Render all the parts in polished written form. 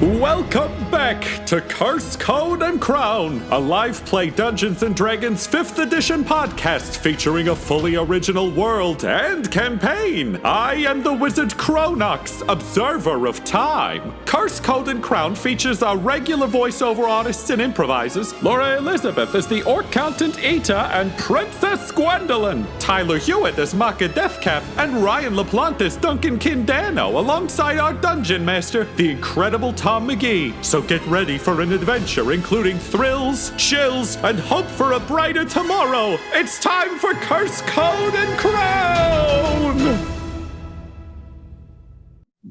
Welcome back to Curse, Code, and Crown, a live play Dungeons & Dragons 5th edition podcast featuring a fully original world and campaign. I am the wizard Cronox, observer of time. Curse, Code, and Crown features our regular voiceover artists and improvisers, Laura Elizabeth as the Orc Count Eta and Princess Gwendolyn, Tyler Hewitt as Makka Deathcap, and Ryan LaPlante as Duncan Danno, alongside our dungeon master, the incredible Tom McGee. So get ready for an adventure including thrills, chills, and hope for a brighter tomorrow. It's time for Curse, Code, and Crown!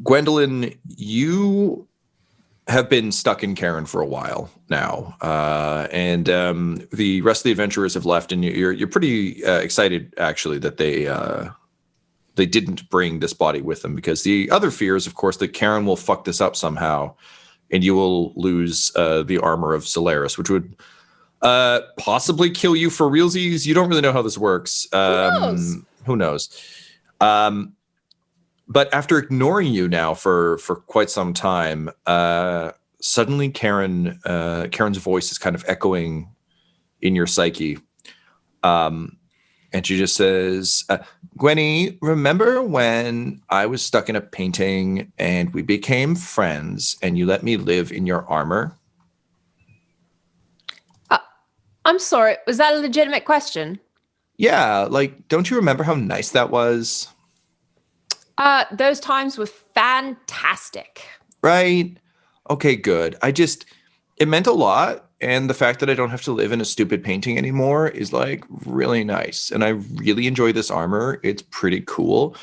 Gwendolyn, you have been stuck in Karen for a while now, and the rest of the adventurers have left, and you're pretty excited, actually, that they didn't bring this body with them, because the other fear is, of course, that Karen will fuck this up somehow, and you will lose the armor of Solaris, which would possibly kill you for realsies. You don't really know how this works. Who knows? But after ignoring you now for quite some time, suddenly Karen's voice is kind of echoing in your psyche. And she just says, Gwenny, remember when I was stuck in a painting and we became friends and you let me live in your armor? I'm sorry, was that a legitimate question? Yeah, don't you remember how nice that was? Those times were fantastic. Right? Okay, good. It meant a lot. And the fact that I don't have to live in a stupid painting anymore is really nice. And I really enjoy this armor. It's pretty cool.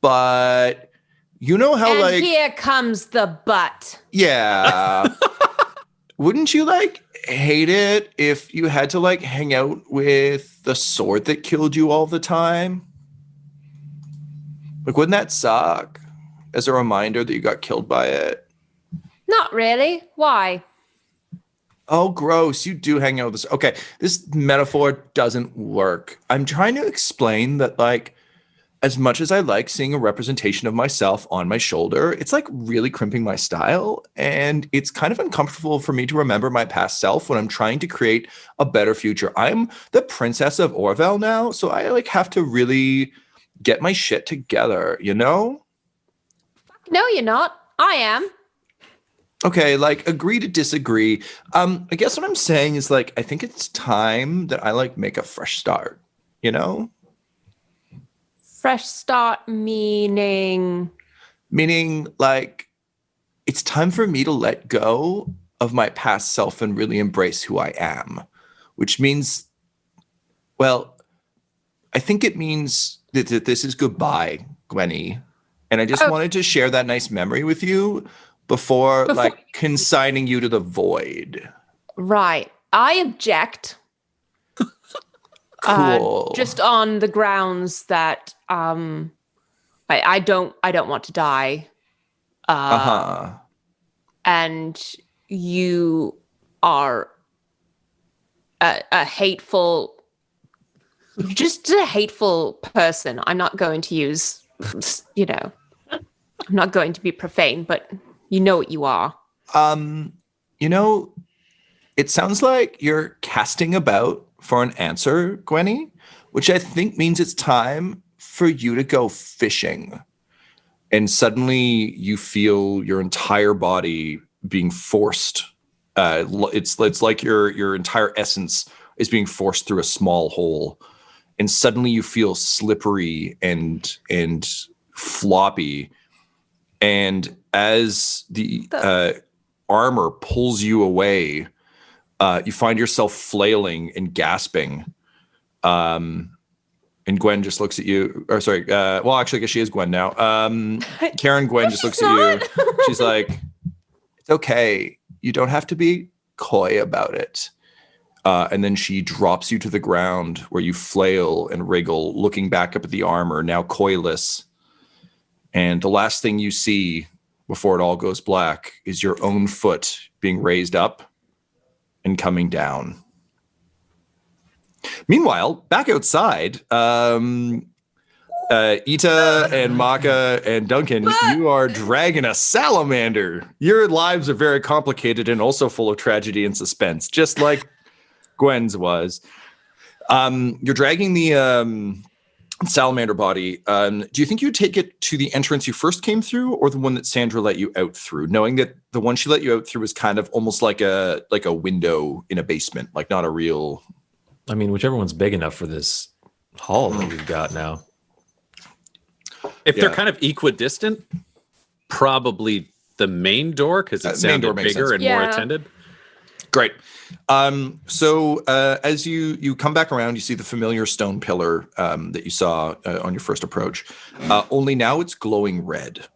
But you know how and here comes the but. Yeah. Wouldn't you hate it if you had to hang out with the sword that killed you all the time? Wouldn't that suck? As a reminder that you got killed by it? Not really. Why? Oh, gross. You do hang out with this. Okay, this metaphor doesn't work. I'm trying to explain that, as much as I like seeing a representation of myself on my shoulder, it's, really crimping my style. And it's kind of uncomfortable for me to remember my past self when I'm trying to create a better future. I'm the princess of Orvel now, so I, have to really get my shit together, you know? No, you're not. I am. Okay, agree to disagree. I guess what I'm saying is I think it's time that I make a fresh start, you know? Fresh start meaning? Meaning it's time for me to let go of my past self and really embrace who I am, which means, well, I think it means that this is goodbye, Gwenny. And I just wanted to share that nice memory with you before consigning you to the void. Right. I object. Cool. Just on the grounds that I don't want to die. And you are a hateful person. I'm not going to use, I'm not going to be profane, but you know what you are. It sounds like you're casting about for an answer, Gwenny, which I think means it's time for you to go fishing. And suddenly you feel your entire body being forced. It's like your entire essence is being forced through a small hole. And suddenly you feel slippery and floppy. And as the armor pulls you away, you find yourself flailing and gasping. And Gwen just looks at you. Or sorry, well, actually, I guess she is Gwen now. Gwen just looks at you. She's like, it's okay. You don't have to be coy about it. And then she drops you to the ground where you flail and wriggle, looking back up at the armor, now coyless. And the last thing you see before it all goes black is your own foot being raised up and coming down. Meanwhile, back outside, Ita and Makka and Duncan, you are dragging a salamander. Your lives are very complicated and also full of tragedy and suspense, just like Gwen's was. You're dragging the salamander body. Do you think you'd take it to the entrance you first came through, or the one that Sandra let you out through, knowing that the one she let you out through was kind of almost like a window in a basement, like not a real... I mean, whichever one's big enough for this hall that we've got now. If they're kind of equidistant, probably the main door, because it sounded bigger and more attended. Great. So as you come back around, you see the familiar stone pillar that you saw on your first approach. Only now it's glowing red.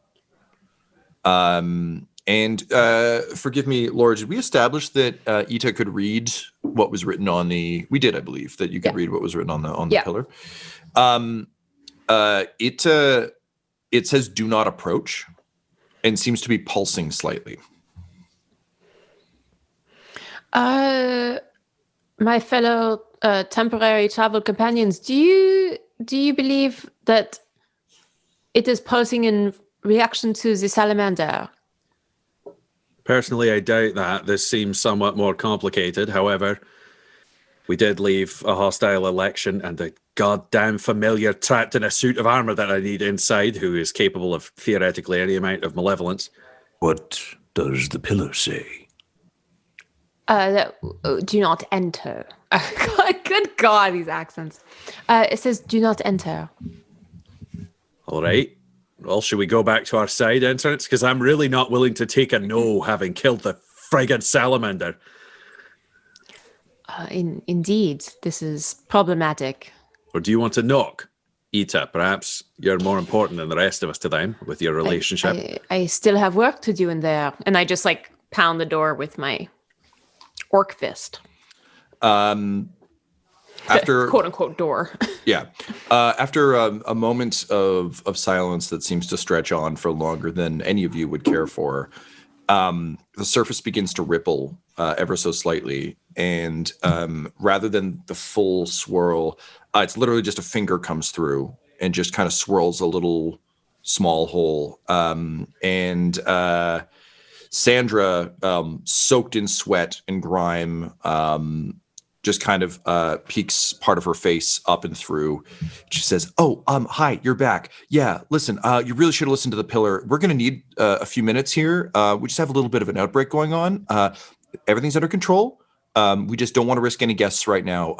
And forgive me, Laura, did we establish that Ita could read what was written on the... We did, I believe, that you could read what was written on the pillar. It says "Do not approach," and seems to be pulsing slightly. My fellow temporary travel companions, do you believe that it is pulsing in reaction to the salamander? Personally, I doubt that. This seems somewhat more complicated. However, we did leave a hostile election and a goddamn familiar trapped in a suit of armor that I need inside, who is capable of theoretically any amount of malevolence. What does the pillar say? Do not enter. Good God, these accents. It says, do not enter. All right. Well, should we go back to our side entrance? Because I'm really not willing to take a no, having killed the friggin' salamander. Indeed, this is problematic. Or do you want to knock? Ita, perhaps you're more important than the rest of us to them with your relationship. I still have work to do in there. And I just pound the door with my orc fist. After quote unquote door. After a moment of silence that seems to stretch on for longer than any of you would care for, the surface begins to ripple ever so slightly, and rather than the full swirl, it's literally just a finger comes through and just kind of swirls a little small hole, and Sandra, soaked in sweat and grime, just kind of peeks part of her face up and through. She says, hi, you're back. Yeah, listen, you really should have listened to the pillar. We're going to need a few minutes here. We just have a little bit of an outbreak going on. Everything's under control. We just don't want to risk any guests right now.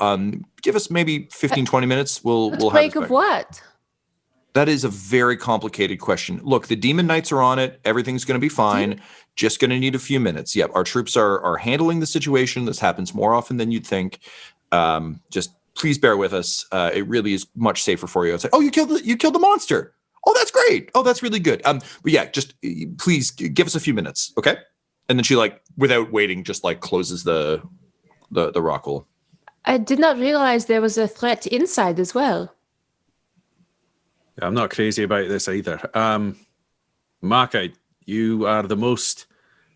Give us maybe 15, 20 minutes. We'll have outbreak of what? That is a very complicated question. Look, the Demon Knights are on it. Everything's going to be fine. Just going to need a few minutes. Yep, our troops are handling the situation. This happens more often than you'd think. Just please bear with us. It really is much safer for you. It's like, you killed the monster. Oh, that's great. Oh, that's really good. But yeah, just please give us a few minutes, okay? And then she, without waiting, just closes the rock hole. I did not realize there was a threat inside as well. I'm not crazy about this either. Makka, you are the most,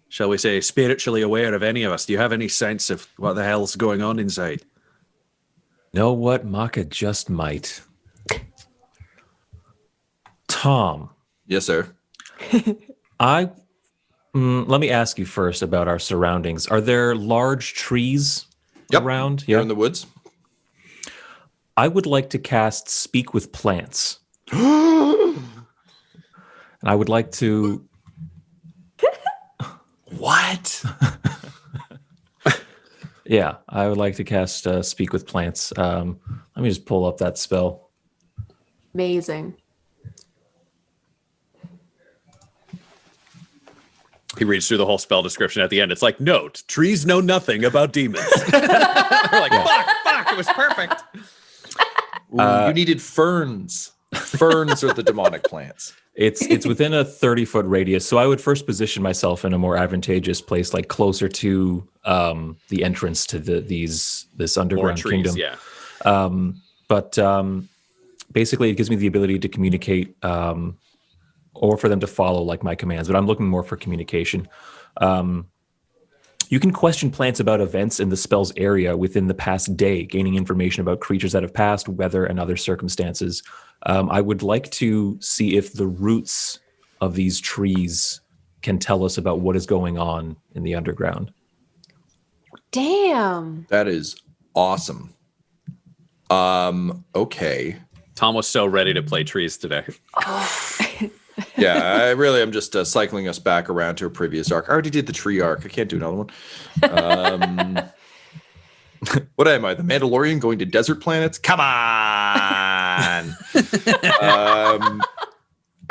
shall we say, spiritually aware of any of us. Do you have any sense of what the hell's going on inside? Know what? Makka just might. Tom. Yes, sir. Let me ask you first about our surroundings. Are there large trees around? You're in the woods. I would like to cast Speak with Plants. And I would like to... What? Yeah, I would like to cast Speak with Plants. Let me just pull up that spell. Amazing. He reads through the whole spell description at the end. It's like, note, trees know nothing about demons. We're like, fuck, it was perfect. You needed ferns. Ferns are the demonic plants. It's within a 30-foot radius, so I would first position myself in a more advantageous place, closer to the entrance to this underground trees, kingdom. Yeah. But basically, it gives me the ability to communicate, or for them to follow my commands. But I'm looking more for communication. You can question plants about events in the spell's area within the past day, gaining information about creatures that have passed, weather, and other circumstances. I would like to see if the roots of these trees can tell us about what is going on in the underground. Damn. That is awesome. Okay. Tom was so ready to play trees today. Yeah, I really am just cycling us back around to a previous arc. I already did the tree arc. I can't do another one. What am I, the Mandalorian going to desert planets? Come on!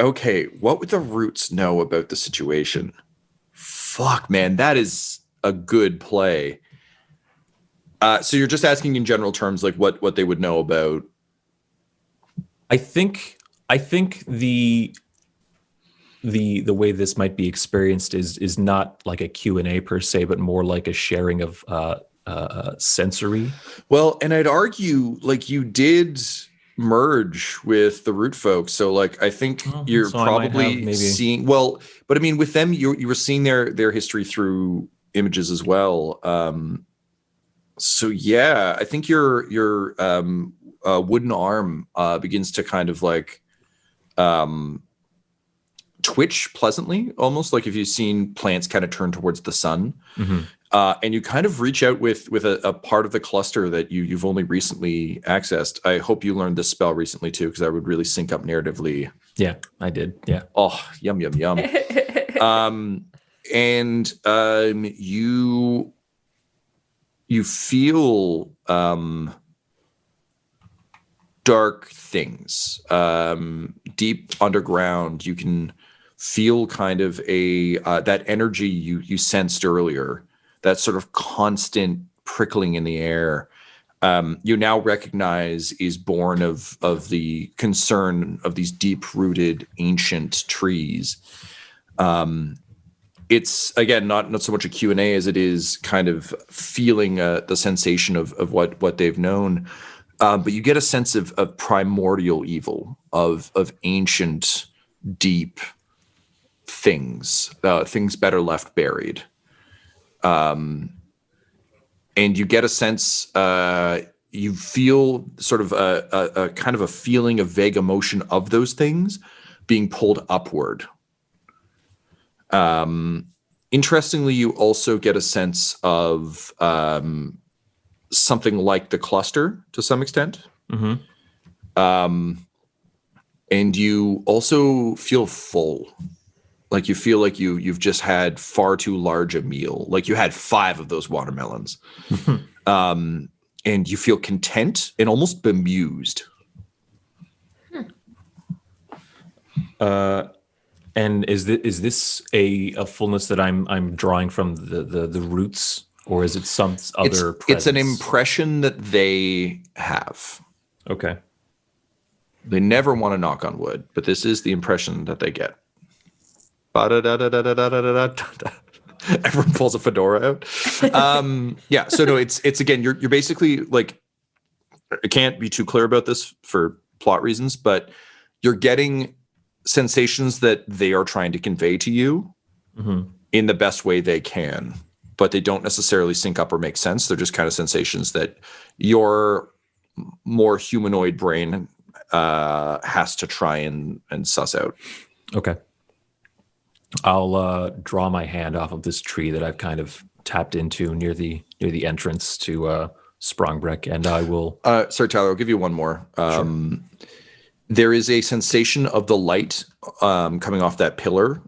Okay, what would the roots know about the situation? Fuck, man, that is a good play. So you're just asking in general terms, like what they would know about. I think the way this might be experienced is not like a Q&A per se, but more like a sharing of sensory. Well, and I'd argue like you did merge with the root folks, so like I think you're so probably seeing. Well, but I mean, with them, you were seeing their history through images as well. So yeah, I think your wooden arm begins to kind of like twitch pleasantly, almost like if you've seen plants kind of turn towards the sun. Mm-hmm. And you kind of reach out with a part of the cluster that you've only recently accessed. I hope you learned this spell recently too, because I would really sync up narratively. Yeah, I did. Yeah. Oh, yum, yum, yum. You feel dark things deep underground. You can feel kind of that energy you sensed earlier, that sort of constant prickling in the air. You now recognize is born of the concern of these deep-rooted ancient trees. It's again not so much a Q&A as it is kind of feeling the sensation of what they've known. But you get a sense of primordial evil, of ancient, deep things better left buried. And you get a sense, you feel sort of a kind of a feeling of vague emotion of those things being pulled upward. Interestingly, you also get a sense of something like the cluster to some extent. Mm-hmm. And you also feel full. Like you feel like you've just had far too large a meal. Like you had 5 of those watermelons. And you feel content and almost bemused. And is this a fullness that I'm drawing from the roots, or is it some other presence? It's an impression that they have. Okay. They never want to knock on wood, but this is the impression that they get. Everyone pulls a fedora out. Yeah, so no, it's again, you're basically like, I can't be too clear about this for plot reasons, but you're getting sensations that they are trying to convey to you in the best way they can, but they don't necessarily sync up or make sense. They're just kind of sensations that your more humanoid brain has to try and suss out. Okay. I'll draw my hand off of this tree that I've kind of tapped into near the entrance to Sprangbrekh, and I will. Sorry, Tyler. I'll give you one more. Sure. There is a sensation of the light coming off that pillar,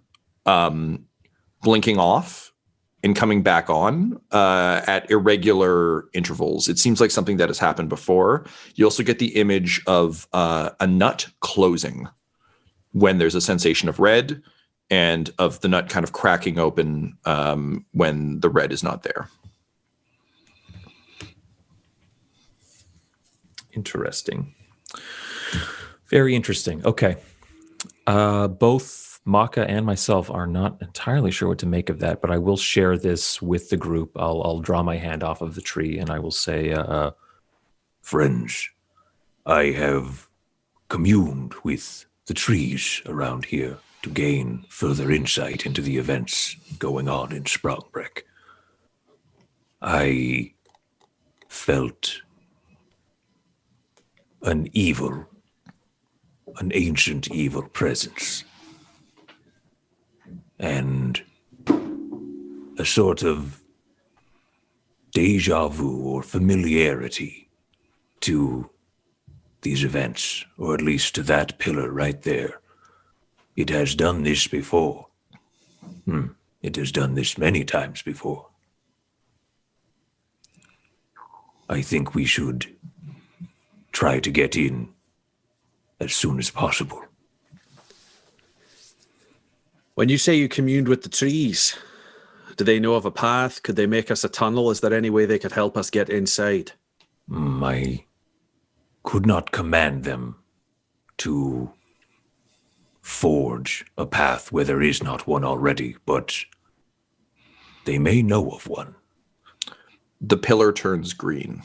blinking off and coming back on at irregular intervals. It seems like something that has happened before. You also get the image of a nut closing when there's a sensation of red, and of the nut kind of cracking open when the red is not there. Interesting. Very interesting. Okay. Both Makka and myself are not entirely sure what to make of that, but I will share this with the group. I'll draw my hand off of the tree and I will say, Friends, I have communed with the trees around here to gain further insight into the events going on in Sprangbrekh. I felt an evil an ancient evil presence. And a sort of deja vu or familiarity to these events, or at least to that pillar right there. It has done this before. It has done this many times before. I think we should try to get in as soon as possible. When you say you communed with the trees, do they know of a path? Could they make us a tunnel? Is there any way they could help us get inside? I could not command them to forge a path where there is not one already, but they may know of one. The pillar turns green.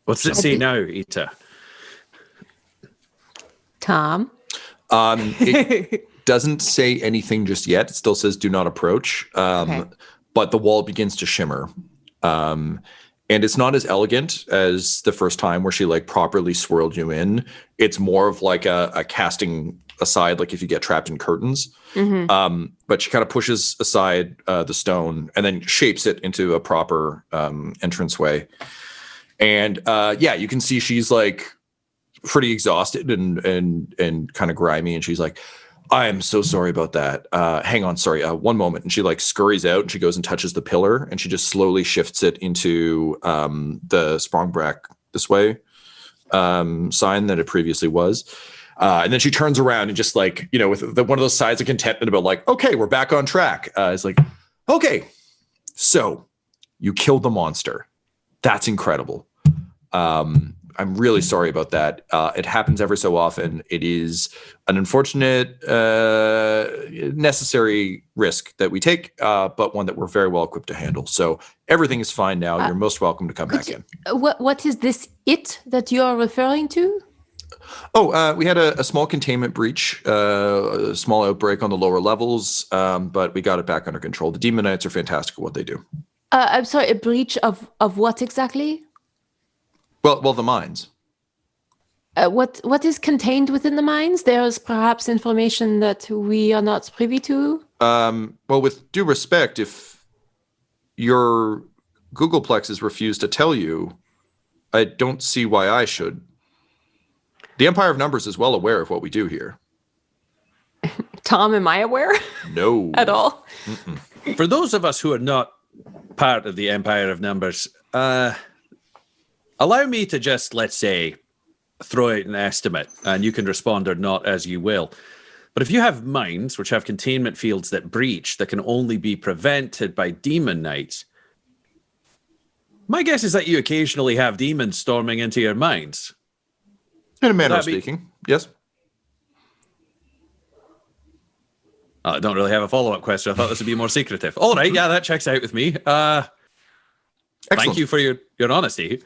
What's it say now, Ita? Tom? It doesn't say anything just yet. It still says do not approach. Okay. But the wall begins to shimmer. And it's not as elegant as the first time where she like properly swirled you in. It's more of like a casting aside, like if you get trapped in curtains. But she kind of pushes aside the stone and then shapes it into a proper entranceway. And you can see she's like pretty exhausted and kind of grimy. And she's like, I am so sorry about that. Hang on, sorry, one moment. And she like scurries out and she goes and touches the pillar and she just slowly shifts it into the Sprangbrekh this way sign that it previously was. And then she turns around and just like, you know, with one of those sighs of contentment about like, okay, we're back on track. It's like, okay, so you killed the monster. That's incredible. I'm really sorry about that. It happens every so often. It is an unfortunate, necessary risk that we take, but one that we're very well equipped to handle. So everything is fine now. You're most welcome to come back in. What is this it that you are referring to? Oh, we had a small containment breach, a small outbreak on the lower levels, but we got it back under control. The Demon Knights are fantastic at what they do. I'm sorry, a breach of what exactly? Well, the mines. What is contained within the mines? There's perhaps information that we are not privy to. Well, with due respect, if your Googleplexes refuse to tell you, I don't see why I should. The Empire of Numbers is well aware of what we do here. Tom, am I aware? No. At all? For those of us who are not part of the Empire of Numbers, allow me to just, let's say, throw out an estimate, and you can respond or not as you will. But if you have mines which have containment fields that breach that can only be prevented by demon knights, my guess is that you occasionally have demons storming into your mines. In a manner of speaking, yes. I don't really have a follow-up question. I thought this would be more secretive. All right, yeah, that checks out with me. Thank you for your honesty.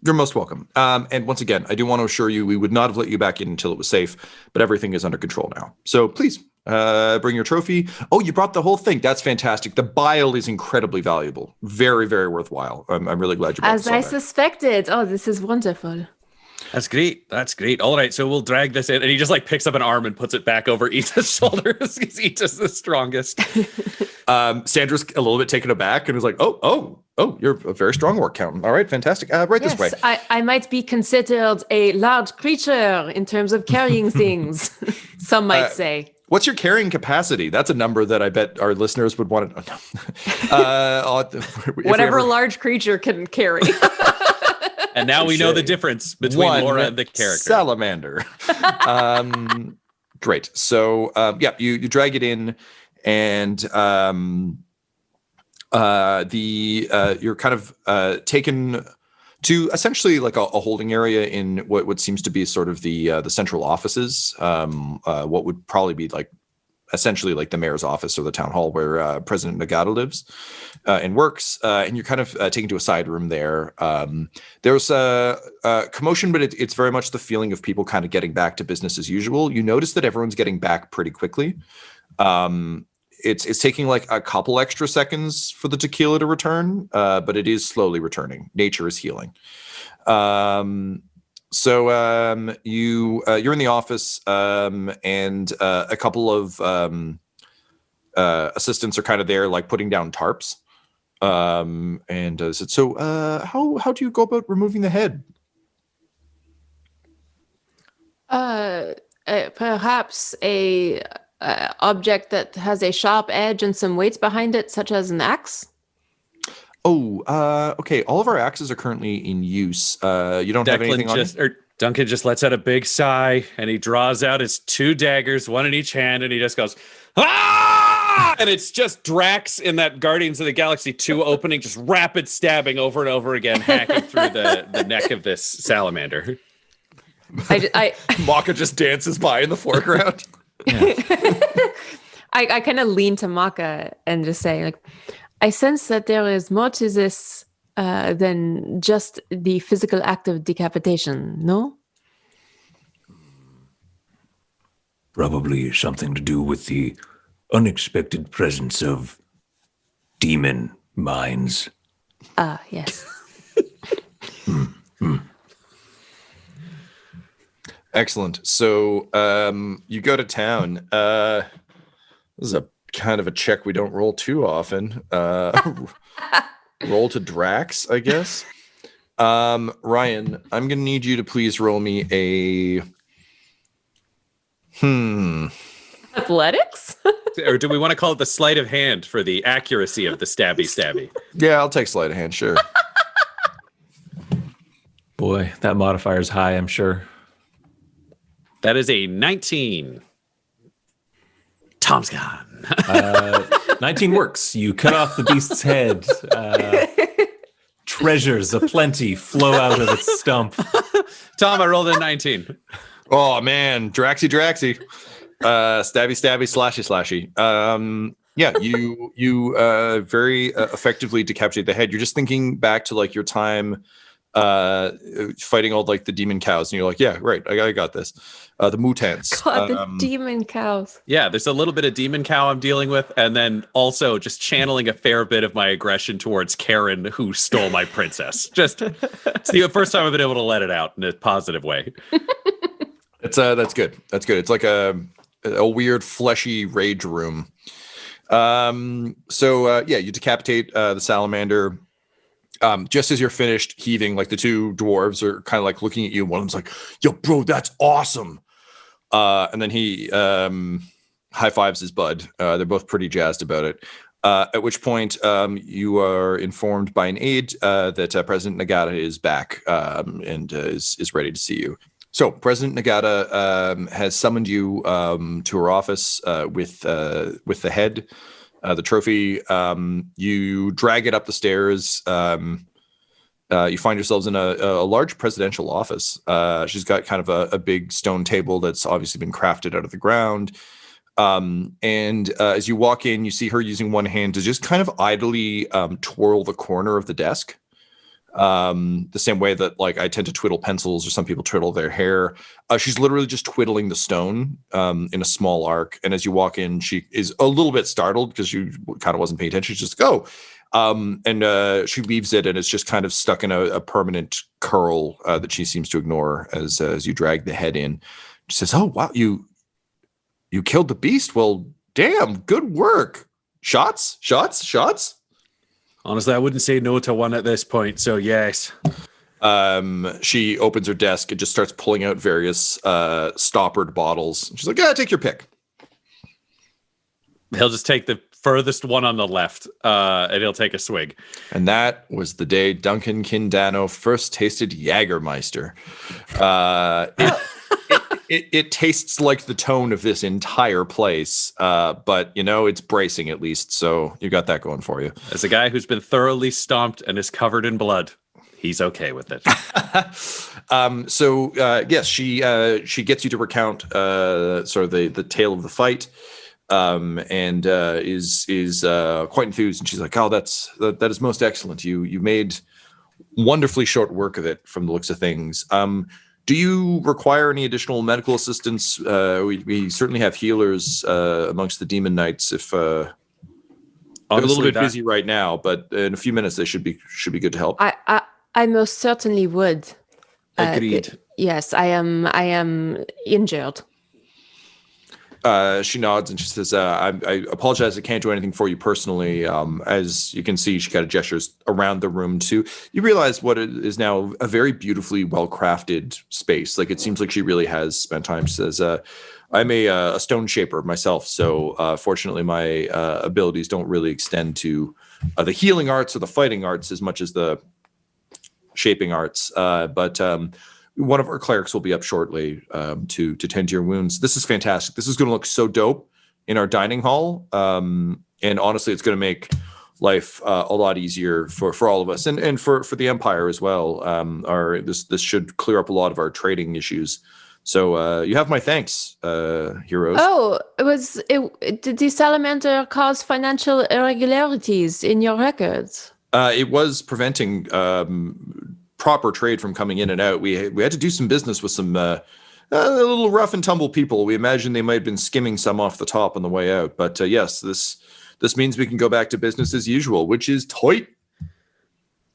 You're most welcome. And once again, I do want to assure you we would not have let you back in until it was safe, but everything is under control now. So please, bring your trophy. Oh, you brought the whole thing. That's fantastic. The bile is incredibly valuable. Very, very worthwhile. I'm really glad you brought As I suspected. Oh, this is wonderful. That's great. That's great. All right, so we'll drag this in. And he just like picks up an arm and puts it back over Ita's shoulders because Ita's the strongest. Sandra's a little bit taken aback and is like, oh, you're a very strong orc count. All right, fantastic. Right this way. I might be considered a large creature in terms of carrying things, some might say. What's your carrying capacity? That's a number that I bet our listeners would want to know. Whatever large creature can carry. And now we know the difference between Laura and the character. Salamander. Great. So, you drag it in, and you're kind of taken to essentially like a holding area in what seems to be sort of the central offices. What would probably be like essentially like the mayor's office or the town hall where President Nagata lives and works. And you're kind of taken to a side room there. There's a commotion, but it's very much the feeling of people kind of getting back to business as usual. You notice that everyone's getting back pretty quickly. it's taking like a couple extra seconds for the tequila to return, but it is slowly returning. Nature is healing. So you're in the office, and a couple of assistants are kind of there, like putting down tarps. And said, so how do you go about removing the head? Perhaps a object that has a sharp edge and some weights behind it, such as an axe. Oh, okay. All of our axes are currently in use. You don't have anything on you? Duncan just lets out a big sigh, and he draws out his 2 daggers, one in each hand, and he just goes, ah! And it's just Drax in that Guardians of the Galaxy 2 opening, just rapid stabbing over and over again, hacking through the neck of this salamander. Makka just dances by in the foreground. I kind of lean to Makka and just say, like, I sense that there is more to this than just the physical act of decapitation, no? Probably something to do with the unexpected presence of demon minds. Ah, yes. Excellent. So you go to town. This is a kind of a check we don't roll too often. Roll to Drax, I guess. Ryan, I'm going to need you to please roll me a... Athletics? Or do we want to call it the sleight of hand for the accuracy of the stabby? Yeah, I'll take sleight of hand, sure. Boy, that modifier is high, I'm sure. That is a 19. Tom's gone. 19 works. You cut off the beast's head. Treasures aplenty flow out of its stump. Tom, I rolled a 19. Oh, man. Draxy. Stabby, slashy. Yeah, you very effectively decapitate the head. You're just thinking back to like your time fighting all like the demon cows, and you're like, yeah, right, I got this. The mutants. God, the demon cows. Yeah, there's a little bit of demon cow I'm dealing with, and then also just channeling a fair bit of my aggression towards Karen, who stole my princess. Just it's the first time I've been able to let it out in a positive way. That's good. It's like a weird fleshy rage room. So you decapitate the salamander. Just as you're finished heaving, like the 2 dwarves are kind of like looking at you, and one of them's like, yo, bro, that's awesome. And then he high fives his bud. They're both pretty jazzed about it. At which point you are informed by an aide that President Nagata is back and is ready to see you. So President Nagata has summoned you to her office with the head, the trophy. You drag it up the stairs. You find yourselves in a large presidential office. She's got kind of a big stone table that's obviously been crafted out of the ground. And as you walk in, you see her using one hand to just kind of idly twirl the corner of the desk. The same way that like I tend to twiddle pencils or some people twiddle their hair. She's literally just twiddling the stone in a small arc. And as you walk in, she is a little bit startled because she kind of wasn't paying attention. She's just go. And she leaves it, and it's just kind of stuck in a permanent curl that she seems to ignore as you drag the head in. She says, "Oh wow, you killed the beast. Well, damn, good work. Shots." Honestly, I wouldn't say no to one at this point. So yes. She opens her desk and just starts pulling out various stoppered bottles. She's like, "Yeah, take your pick." He'll just take the furthest one on the left, and he'll take a swig. And that was the day Duncan Danno first tasted Jägermeister. It tastes like the tone of this entire place, but it's bracing at least, so you got that going for you. As a guy who's been thoroughly stomped and is covered in blood, he's okay with it. Yes, she gets you to recount sort of the tale of the fight. And is quite enthused, and she's like, "Oh, that is most excellent. You made wonderfully short work of it from the looks of things. Do you require any additional medical assistance? We certainly have healers amongst the demon knights. If they're a little bit busy right now, but in a few minutes they should be good to help. I most certainly would. Agreed. Yes, I am injured. She nods and she says, I apologize, I can't do anything for you personally. As you can see, she kind of gestures around the room too. You realize what is now a very beautifully well-crafted space. Like, it seems like she really has spent time. She says, I'm a stone shaper myself, so fortunately my abilities don't really extend to the healing arts or the fighting arts as much as the shaping arts. But one of our clerics will be up shortly to tend to your wounds. This is fantastic. This is going to look so dope in our dining hall. And honestly, it's going to make life a lot easier for all of us and for the Empire as well. This should clear up a lot of our trading issues. So you have my thanks, heroes. Oh, did the salamander cause financial irregularities in your records? It was preventing proper trade from coming in and out. We had to do some business with some a little rough and tumble people. We imagine they might have been skimming some off the top on the way out. But yes, this means we can go back to business as usual, which is tight.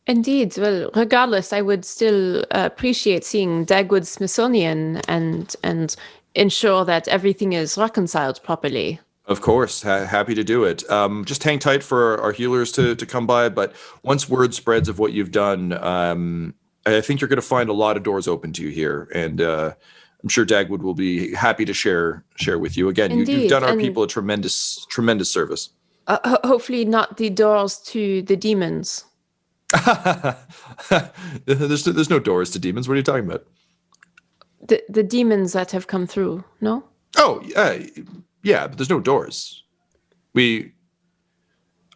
Indeed. Well, regardless, I would still appreciate seeing Dagwood's Smithsonian and ensure that everything is reconciled properly. Of course, happy to do it. Just hang tight for our healers to come by. But once word spreads of what you've done, I think you're going to find a lot of doors open to you here. And I'm sure Dagwood will be happy to share with you. Again, you've done our people a tremendous service. Hopefully not the doors to the demons. There's no doors to demons. What are you talking about? The demons that have come through, no? Oh, yeah, but there's no doors.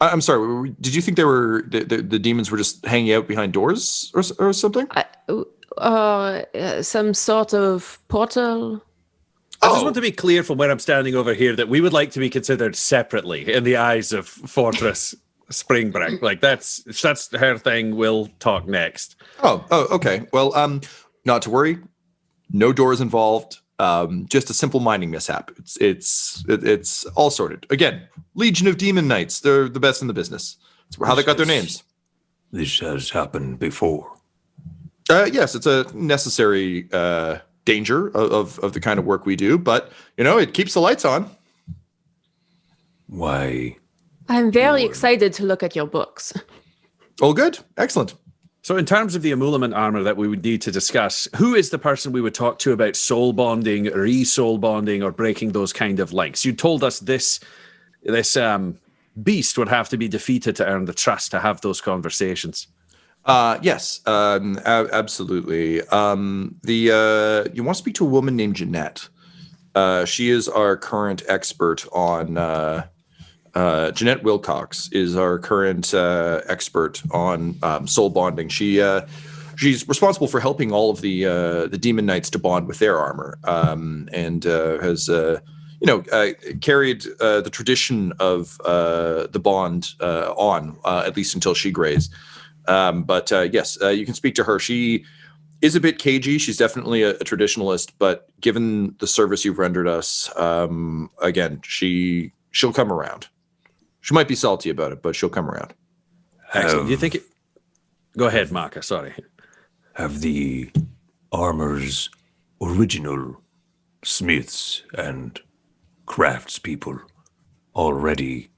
I'm sorry. Did you think they were the demons were just hanging out behind doors or something? Some sort of portal. I just want to be clear from where I'm standing over here that we would like to be considered separately in the eyes of Fortress Sprangbrekh. Like that's her thing. We'll talk next. Oh, okay. Well, not to worry. No doors involved. Just a simple mining mishap. It's all sorted. Again, Legion of Demon Knights. They're the best in the business. That's how they got their names. This has happened before. Yes, it's a necessary danger of the kind of work we do, but it keeps the lights on. Why? I'm very excited to look at your books. Oh, good. Excellent. So in terms of the emolument armor that we would need to discuss, who is the person we would talk to about soul bonding, re-soul bonding, or breaking those kind of links? You told us this beast would have to be defeated to earn the trust to have those conversations. Yes, absolutely. You want to speak to a woman named Jeanette. She is our current expert on... Jeanette Wilcox is our current expert on soul bonding. She's responsible for helping all of the demon knights to bond with their armor, and has carried the tradition of the bond on at least until she grays. But yes, you can speak to her. She is a bit cagey. She's definitely a traditionalist, but given the service you've rendered us, again, she'll come around. She might be salty about it, but she'll come around. Excellent. Do you think it... Go ahead, Makka. Sorry. Have the armor's original smiths and craftspeople already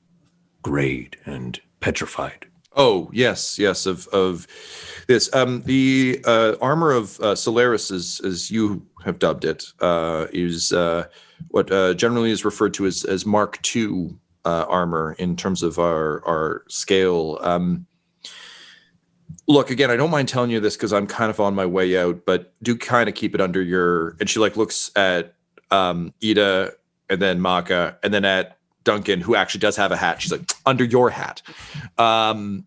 grayed and petrified? Oh, yes. Of this. The armor of Solaris, as you have dubbed it, is what generally is referred to as Mark II armor in terms of our scale. Look, again, I don't mind telling you this because I'm kind of on my way out, but do kind of keep it under your... And she looks at Ida and then Makka and then at Duncan, who actually does have a hat. She's like, under your hat. The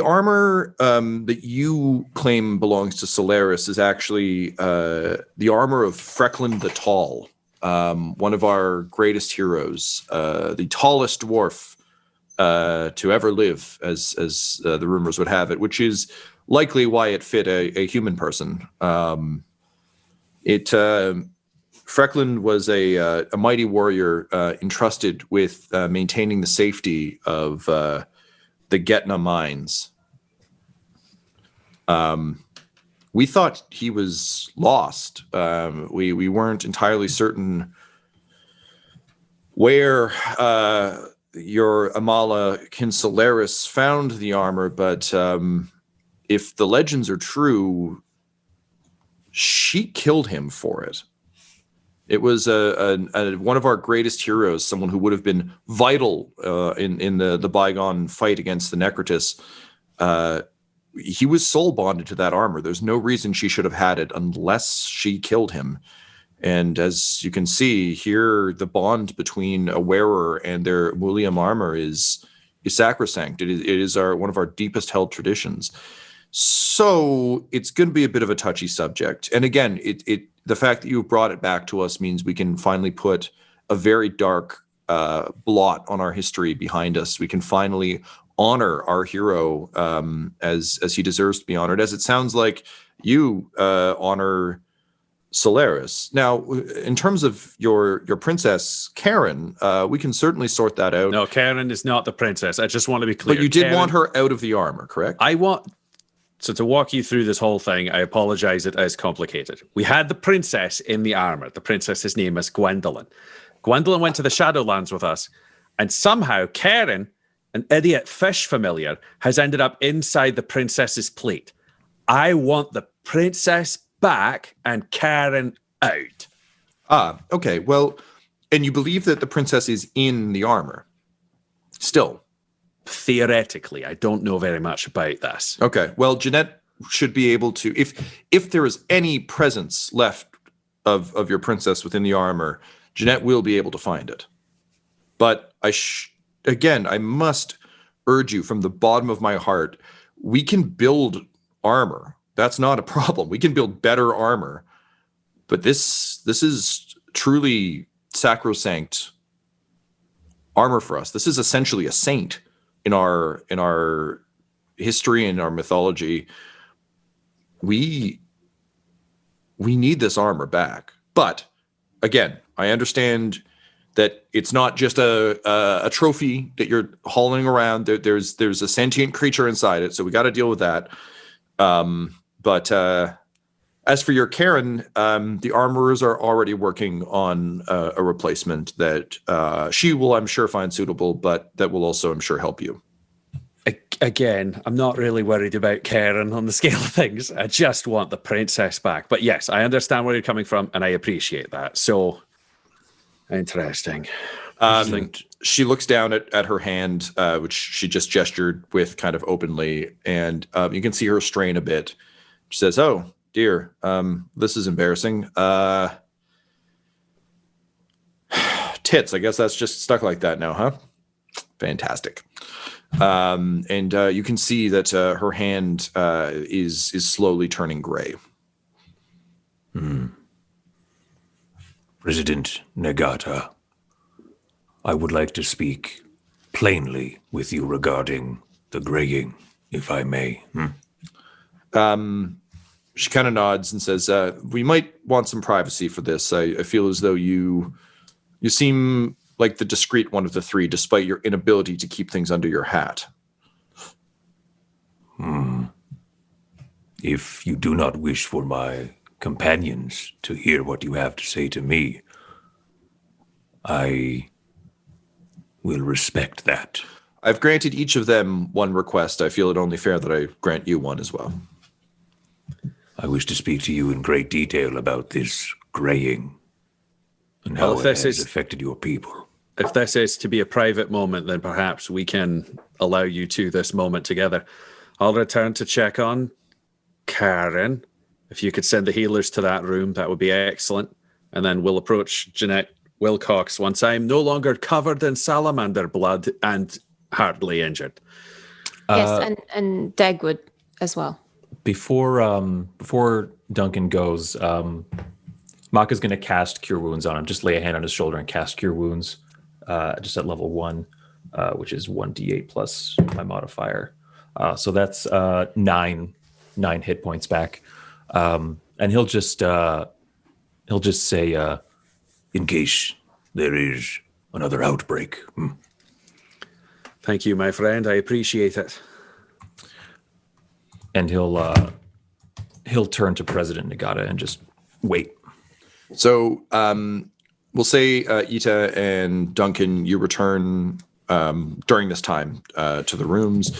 armor that you claim belongs to Solaris is actually the armor of Frecklin the Tall. One of our greatest heroes, the tallest dwarf to ever live, as the rumors would have it, which is likely why it fit a human person. Freckland was a mighty warrior entrusted with maintaining the safety of the Getna mines. We thought he was lost. We weren't entirely certain where your Amala Kinsaleris found the armor, but if the legends are true, she killed him for it. It was one of our greatest heroes, someone who would have been vital in the bygone fight against the Necrotus. He was soul bonded to that armor. There's no reason she should have had it unless she killed him. And as you can see here, the bond between a wearer and their Mulium armor is sacrosanct. It is one of our deepest held traditions. So it's going to be a bit of a touchy subject. And again, the fact that you brought it back to us means we can finally put a very dark blot on our history behind us. We can finally honor our hero as he deserves to be honored, as it sounds like you honor Solaris. Now, in terms of your princess, Karen, we can certainly sort that out. No, Karen is not the princess. I just want to be clear. But you did want her out of the armor, correct? So to walk you through this whole thing, I apologize it is complicated. We had the princess in the armor. The princess's name is Gwendolyn. Gwendolyn went to the Shadowlands with us, and somehow Karen, an idiot fish familiar, has ended up inside the princess's plate. I want the princess back and Karen out. Okay. Well, and you believe that the princess is in the armor still? Theoretically, I don't know very much about this. Okay. Well, Jeanette should be able to, if there is any presence left of your princess within the armor, Jeanette will be able to find it. But again, I must urge you from the bottom of my heart, we can build armor. That's not a problem. We can build better armor. But this is truly sacrosanct armor for us. This is essentially a saint in our history and our mythology. We need this armor back. But again, I understand that it's not just a trophy that you're hauling around. There's a sentient creature inside it, so we got to deal with that. But as for your Karen, the armorers are already working on a replacement that she will, I'm sure, find suitable, but that will also, I'm sure, help you. Again, I'm not really worried about Karen on the scale of things. I just want the princess back. But yes, I understand where you're coming from, and I appreciate that. So, interesting. She looks down at her hand, which she just gestured with kind of openly, and you can see her strain a bit. She says, "Oh, dear, this is embarrassing. Tits, I guess that's just stuck like that now, huh? Fantastic." And you can see that her hand is slowly turning gray. President Nagata, I would like to speak plainly with you regarding the graying, if I may. She kind of nods and says, we might want some privacy for this. I feel as though you seem like the discreet one of the three, despite your inability to keep things under your hat. If you do not wish for my companions to hear what you have to say to me, I will respect that. I've granted each of them one request. I feel it only fair that I grant you one as well. I wish to speak to you in great detail about this graying and how it has affected your people. If this is to be a private moment, then perhaps we can allow you to this moment together. I'll return to check on Karen. If you could send the healers to that room, that would be excellent. And then we'll approach Jeanette Wilcox once I'm no longer covered in salamander blood and hardly injured. Yes, and Dagwood as well. Before Duncan goes, Makka's going to cast Cure Wounds on him. Just lay a hand on his shoulder and cast Cure Wounds, just at level 1. which is 1d8 plus my modifier. So that's 9 hit points back. And he'll just say, In case there is another outbreak. Thank you, my friend. I appreciate it. and he'll turn to President Nagata and just wait. So we'll say Ita and Duncan, you return during this time to the rooms.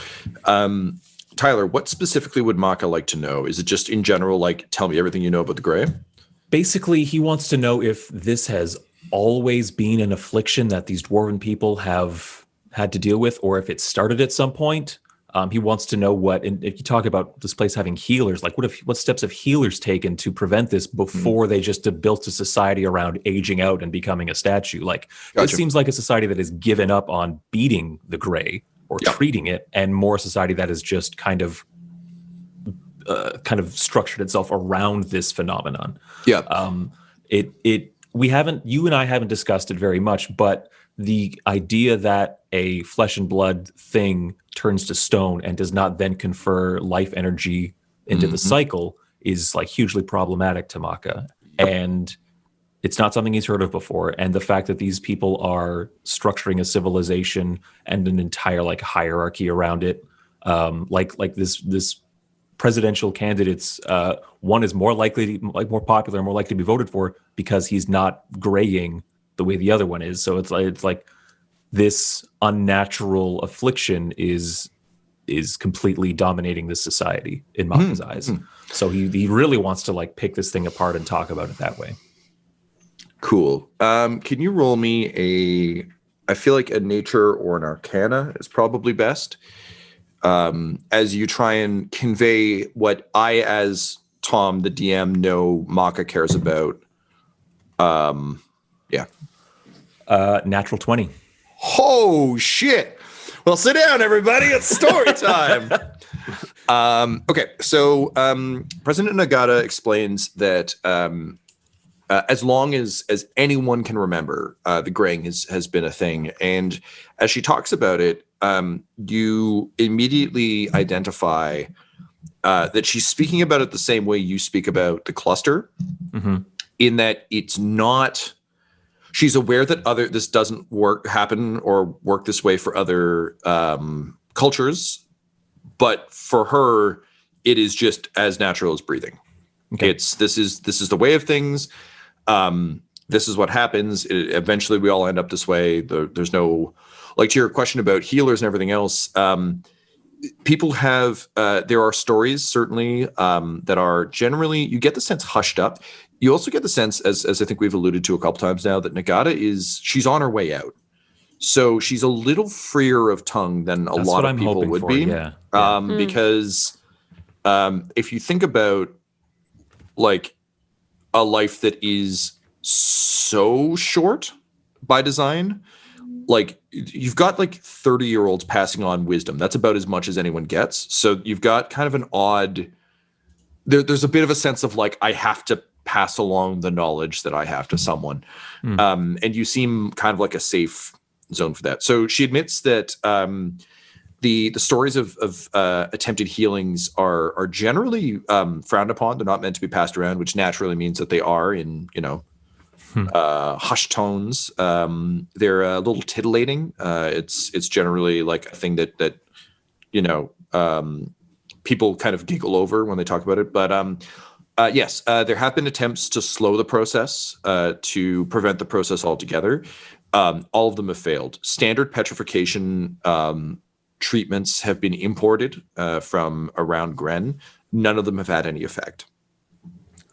Tyler, what specifically would Makka like to know? Is it just in general, like, tell me everything you know about the Grey? Basically, he wants to know if this has always been an affliction that these dwarven people have had to deal with, or if it started at some point. He wants to know what, and if you talk about this place having healers, like what steps have healers taken to prevent this before they just built a society around aging out and becoming a statue? Like, It seems like a society that has given up on beating the Grey or treating it, and more a society that has just kind of structured itself around this phenomenon. Yeah. You and I haven't discussed it very much, but the idea that a flesh and blood thing turns to stone and does not then confer life energy into the cycle is like hugely problematic to Makka. And it's not something he's heard of before. And the fact that these people are structuring a civilization and an entire like hierarchy around it, like this presidential candidates, one is more likely, more popular, more likely to be voted for because he's not graying the way the other one is. So it's like this unnatural affliction is completely dominating this society in Makka's eyes. So he really wants to like pick this thing apart and talk about it that way. Cool. Can you roll me I feel like a nature or an arcana is probably best, as you try and convey what I, as Tom, the DM, know Makka cares about. Natural 20. Oh, shit. Well, sit down, everybody. It's story time. Okay, so President Nagata explains that as long as anyone can remember, the graying has been a thing. And as she talks about it, you immediately identify that she's speaking about it the same way you speak about the cluster, in that it's not... She's aware that this doesn't happen or work this way for other cultures, but for her, it is just as natural as breathing. Okay. This is the way of things. This is what happens. Eventually, we all end up this way. There's no, like, to your question about healers and everything else. People have there are stories certainly that are generally, you get the sense, hushed up. You also get the sense, as I think we've alluded to a couple times now, that Nagata she's on her way out. So she's a little freer of tongue than a lot of people would be. Yeah. Because if you think about like a life that is so short by design, like you've got like 30-year-olds passing on wisdom. That's about as much as anyone gets. So you've got kind of an odd, there's a bit of a sense of like, I have to pass along the knowledge that I have to someone. And you seem kind of like a safe zone for that. So she admits that the stories of attempted healings are generally frowned upon. They're not meant to be passed around, which naturally means that they are in, hushed tones. They're a little titillating. It's generally like a thing that people kind of giggle over when they talk about it. But yes, there have been attempts to slow the process, to prevent the process altogether. All of them have failed. Standard petrification treatments have been imported from around Gren. None of them have had any effect.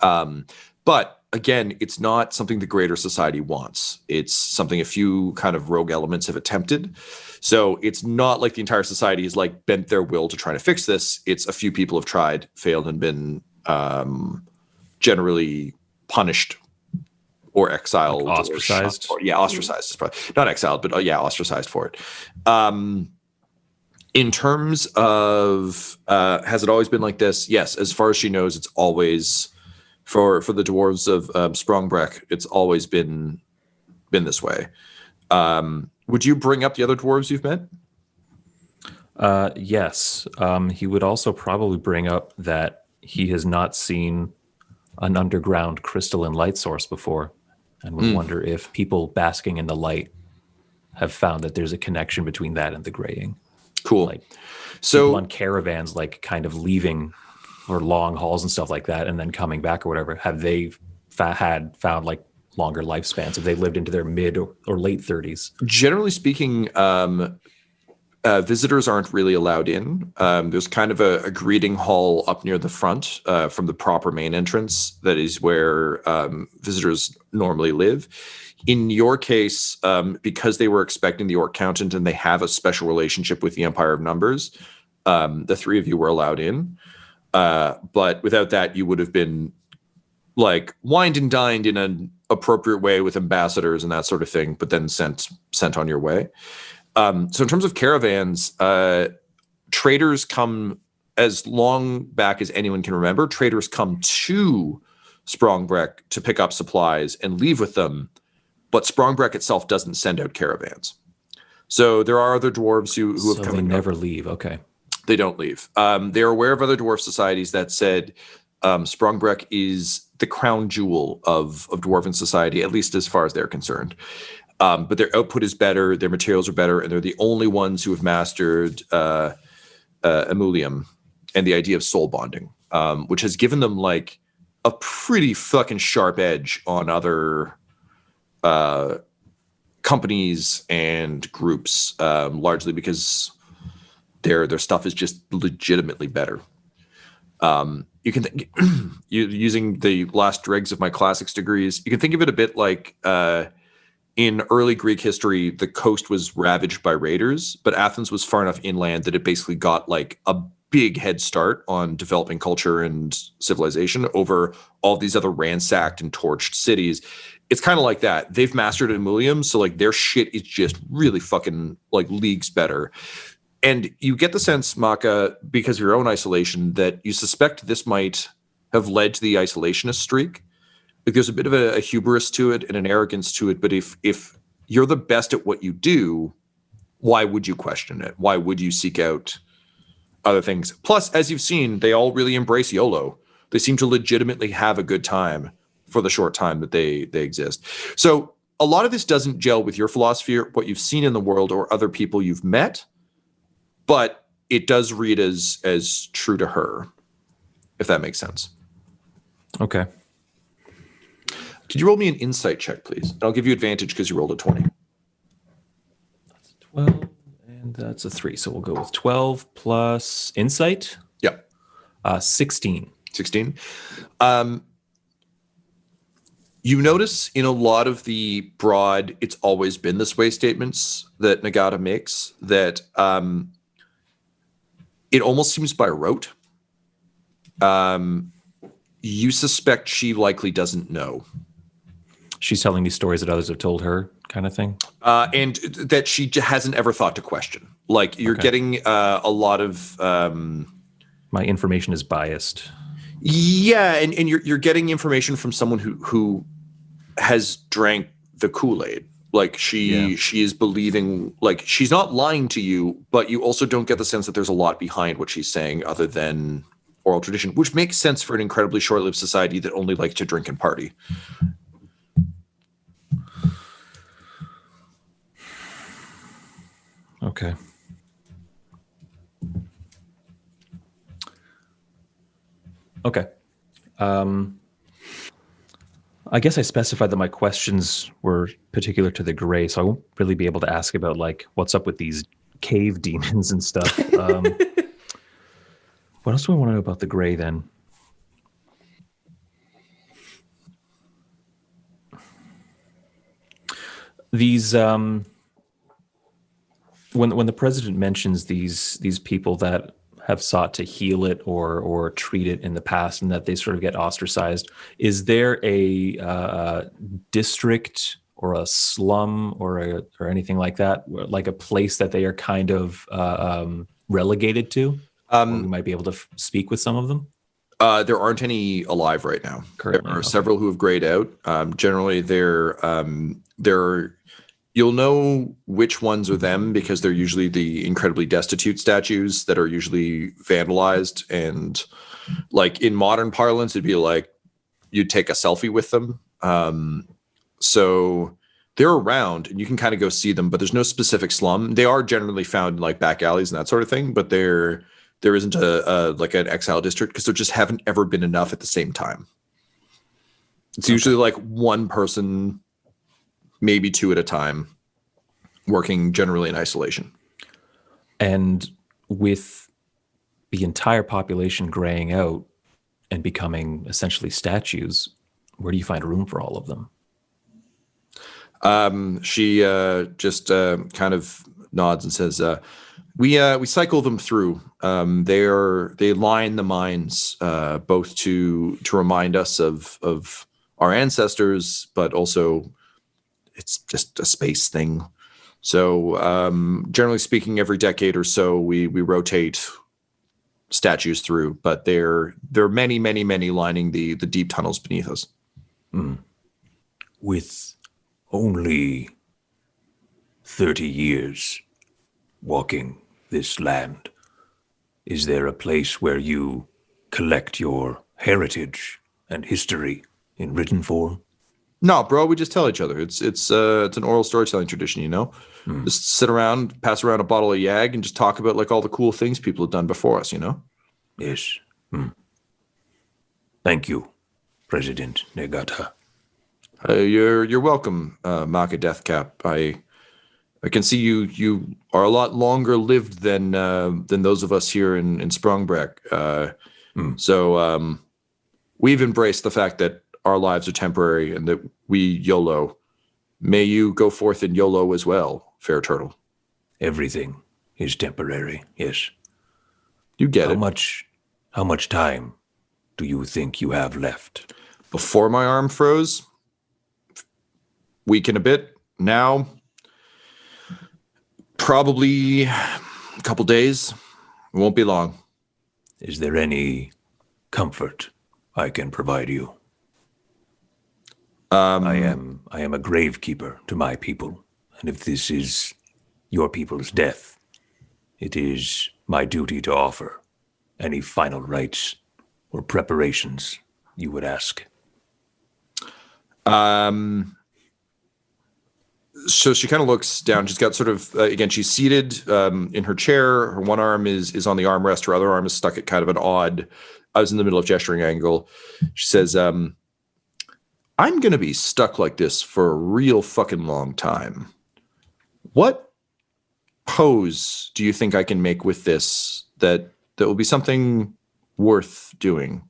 But again, it's not something the greater society wants. It's something a few kind of rogue elements have attempted. So it's not like the entire society has like bent their will to try to fix this. It's a few people have tried, failed, and been generally punished or exiled, like ostracized. Ostracized. Not exiled, but ostracized for it. In terms of has it always been like this? Yes, as far as she knows, it's always for the dwarves of Sprangbrekh. It's always been this way. Would you bring up the other dwarves you've met? Yes. He would also probably bring up that he has not seen an underground crystalline light source before, and would wonder if people basking in the light have found that there's a connection between that and the graying. Cool. Like So people on caravans, like kind of leaving for long hauls and stuff like that, and then coming back or whatever, have they found like longer lifespans? Have they lived into their mid or late 30s? generally speaking, visitors aren't really allowed in. There's kind of a greeting hall up near the front from the proper main entrance. That is where visitors normally live. In your case, because they were expecting the Orc Countant and they have a special relationship with the Empire of Numbers, the three of you were allowed in. But without that, you would have been like wined and dined in an appropriate way with ambassadors and that sort of thing, but then sent on your way. So in terms of caravans, traders come as long back as anyone can remember. Traders come to Sprangbrekh to pick up supplies and leave with them, but Sprangbrekh itself doesn't send out caravans. So there are other dwarves who have come they and never leave. Okay. They don't leave. They're aware of other dwarf societies that said Sprangbrekh is the crown jewel of dwarven society, at least as far as they're concerned. But their output is better, their materials are better, and they're the only ones who have mastered emulium and the idea of soul bonding, which has given them like a pretty fucking sharp edge on other companies and groups, largely because their stuff is just legitimately better. You can think, using the last dregs of my classics degrees, you can think of it a bit like in early Greek history, the coast was ravaged by raiders, but Athens was far enough inland that it basically got like a big head start on developing culture and civilization over all these other ransacked and torched cities. It's kind of like that. They've mastered emulium, so like their shit is just really fucking like leagues better. And you get the sense, Makka, because of your own isolation, that you suspect this might have led to the isolationist streak. Like there's a bit of a hubris to it and an arrogance to it. But if you're the best at what you do, why would you question it? Why would you seek out other things? Plus, as you've seen, they all really embrace YOLO. They seem to legitimately have a good time for the short time that they exist. So a lot of this doesn't gel with your philosophy or what you've seen in the world or other people you've met. But it does read as true to her, if that makes sense. Okay. Could you roll me an insight check, please? And I'll give you advantage because you rolled a 20. 12, and that's a 3. So we'll go with 12 plus insight. Yeah. 16. 16. You notice in a lot of the broad, it's always been this way statements that Nagata makes that it almost seems by rote. You suspect she likely doesn't know. She's telling me stories that others have told her, kind of thing. And that she hasn't ever thought to question. Like you're getting a lot of my information is biased. Yeah, and you're getting information from someone who has drank the Kool-Aid. Like she is believing, like she's not lying to you, but you also don't get the sense that there's a lot behind what she's saying other than oral tradition, which makes sense for an incredibly short-lived society that only likes to drink and party. Okay. Okay. I guess I specified that my questions were particular to the gray, so I won't really be able to ask about like what's up with these cave demons and stuff. What else do I want to know about the gray then? These when the president mentions these people that have sought to heal it or treat it in the past and that they sort of get ostracized, is there a district or a slum or anything like that, like a place that they are kind of relegated to? We might be able to speak with some of them. There aren't any alive right now. Currently, there are several who have grayed out. Generally, they're You'll know which ones are them because they're usually the incredibly destitute statues that are usually vandalized. And like in modern parlance, it'd be like you'd take a selfie with them. So they're around and you can kind of go see them, but there's no specific slum. They are generally found in like back alleys and that sort of thing, but there isn't a like an exile district because there just haven't ever been enough at the same time. It's usually like one person, maybe two at a time, working generally in isolation. And with the entire population graying out and becoming essentially statues, where do you find room for all of them? She just kind of nods and says, we cycle them through. They line the mines both to remind us of our ancestors, but also it's just a space thing. So generally speaking, every decade or so, we rotate statues through, but there are many, many, many lining the deep tunnels beneath us. With only 30 years walking this land, is there a place where you collect your heritage and history in written form? No, bro, we just tell each other. It's an oral storytelling tradition, you know? Just sit around, pass around a bottle of Yag and just talk about like all the cool things people have done before us, you know? Yes. Thank you, President Negata. You're welcome, Makka Deathcap. I can see you are a lot longer lived than those of us here in Sprangbrekh. So we've embraced the fact that our lives are temporary and that we YOLO. May you go forth in YOLO as well, fair turtle. Everything is temporary, yes. You get it. How much time do you think you have left? Before my arm froze, week and a bit. Now, probably a couple days. It won't be long. Is there any comfort I can provide you? I am a gravekeeper to my people, and if this is your people's death, it is my duty to offer any final rites or preparations you would ask. So she kind of looks down. She's got sort of, again, she's seated in her chair. Her one arm is on the armrest. Her other arm is stuck at kind of an odd, I was in the middle of gesturing angle. She says, I'm going to be stuck like this for a real fucking long time. What pose do you think I can make with this that will be something worth doing?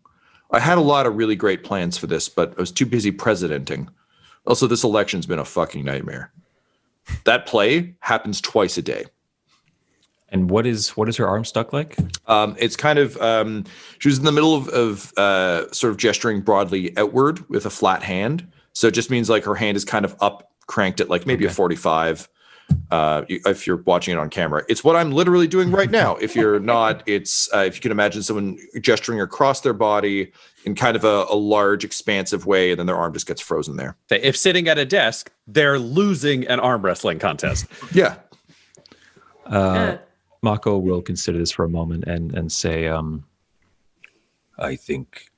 I had a lot of really great plans for this, but I was too busy presidenting. Also, this election's been a fucking nightmare. That play happens twice a day. And what is her arm stuck like? It's kind of she was in the middle of sort of gesturing broadly outward with a flat hand. So it just means like her hand is kind of up, cranked at like maybe a 45. If you're watching it on camera, it's what I'm literally doing right now. If you're not, it's if you can imagine someone gesturing across their body in kind of a large, expansive way, and then their arm just gets frozen there. If sitting at a desk, they're losing an arm wrestling contest. Yeah. Mako will consider this for a moment and say, I think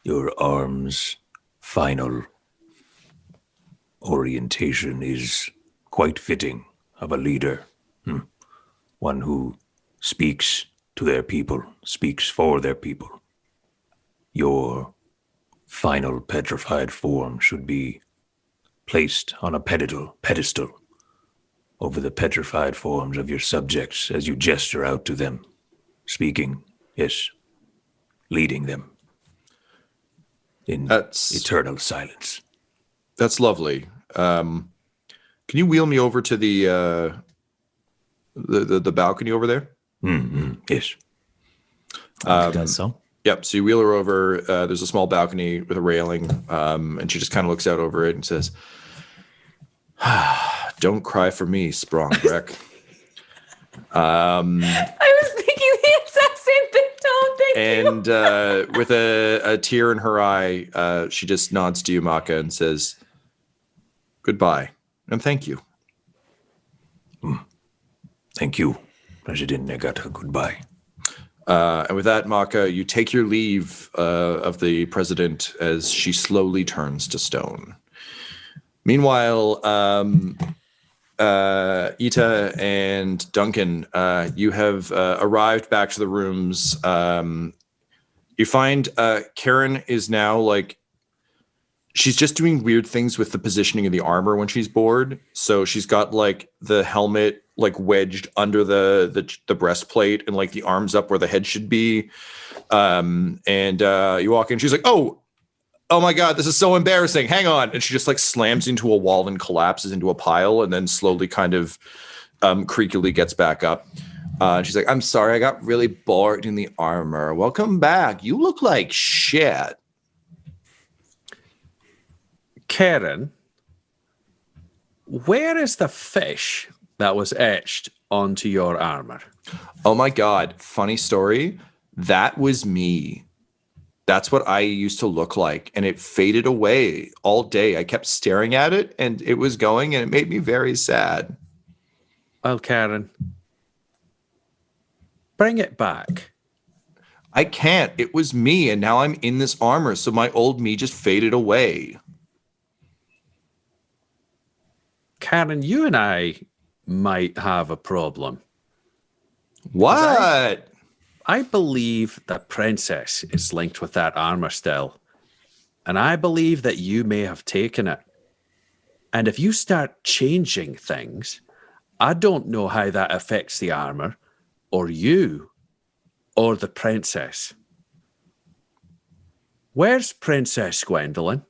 your arm's final orientation is quite fitting of a leader. One who speaks to their people, speaks for their people. Your final petrified form should be placed on a pedestal over the petrified forms of your subjects as you gesture out to them, speaking, yes, leading them in eternal silence. That's lovely. Can you wheel me over to the balcony over there? Yes. does so. Yep. So you wheel her over. There's a small balcony with a railing, and she just kind of looks out over it and says, "Don't cry for me, Sprangbrekh." I was thinking the exact same thing, Tom. Thank you. And with a tear in her eye, she just nods to you, Makka, and says, "Goodbye, And thank you. Thank you, President Negata. Goodbye. And with that, Makka, you take your leave of the president as she slowly turns to stone. Meanwhile, Ita and Duncan, you have arrived back to the rooms. You find Karen is now like, she's just doing weird things with the positioning of the armor when she's bored. So she's got like the helmet like wedged under the breastplate and like the arms up where the head should be. And you walk in, she's like, oh my God, this is so embarrassing. Hang on. And she just like slams into a wall and collapses into a pile and then slowly kind of creakily gets back up. She's like, I'm sorry, I got really bored in the armor. Welcome back. You look like shit. Karen, where is the fish that was etched onto your armor? Oh my God. Funny story. That was me. That's what I used to look like. And it faded away all day. I kept staring at it and it was going and it made me very sad. Well, Karen, bring it back. I can't. It was me. And now I'm in this armor. So my old me just faded away. Karen, you and I might have a problem. What? I believe that Princess is linked with that armor still. And I believe that you may have taken it. And if you start changing things, I don't know how that affects the armor, or you, or the princess. Where's Princess Gwendolyn?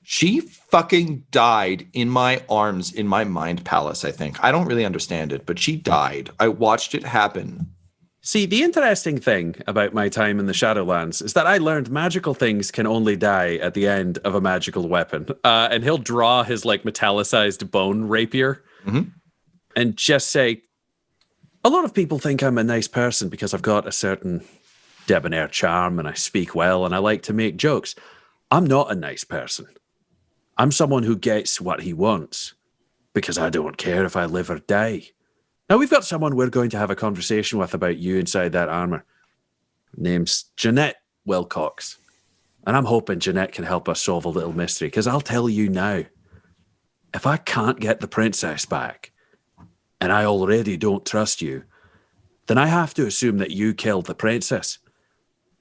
She fucking died in my arms in my mind palace, I think. I don't really understand it, but she died. I watched it happen. See, the interesting thing about my time in the Shadowlands is that I learned magical things can only die at the end of a magical weapon. And he'll draw his like metallicized bone rapier and just say, a lot of people think I'm a nice person because I've got a certain debonair charm and I speak well and I like to make jokes. I'm not a nice person. I'm someone who gets what he wants because I don't care if I live or die. Now, we've got someone we're going to have a conversation with about you inside that armor. Her name's Jeanette Wilcox. And I'm hoping Jeanette can help us solve a little mystery, because I'll tell you now, if I can't get the princess back, and I already don't trust you, then I have to assume that you killed the princess.